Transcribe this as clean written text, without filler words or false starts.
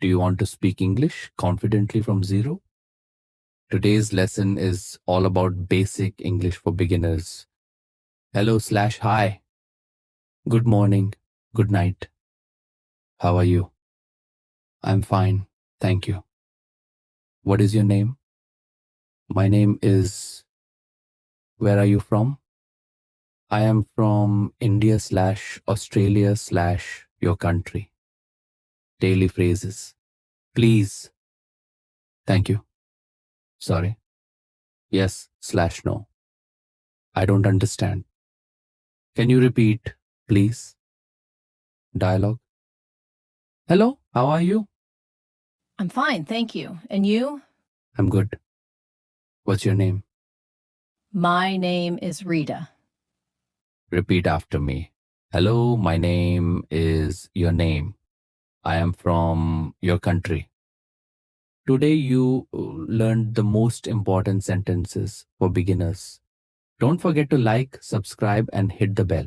Do you want to speak English confidently from zero? Today's lesson is all about basic English for beginners. Hello/hi. Good morning. Good night. How are you? I'm fine. Thank you. What is your name? My name is. Where are you from? I am from India/Australia/your country. Daily phrases. Please. Thank you. Sorry. Yes/no. I don't understand. Can you repeat, please? Dialogue. Hello, how are you? I'm fine, thank you. And you? I'm good. What's your name? My name is Rita. Repeat after me. Hello, my name is your name. I am from your country. Today you learned the most important sentences for beginners. Don't forget to like, subscribe, and hit the bell.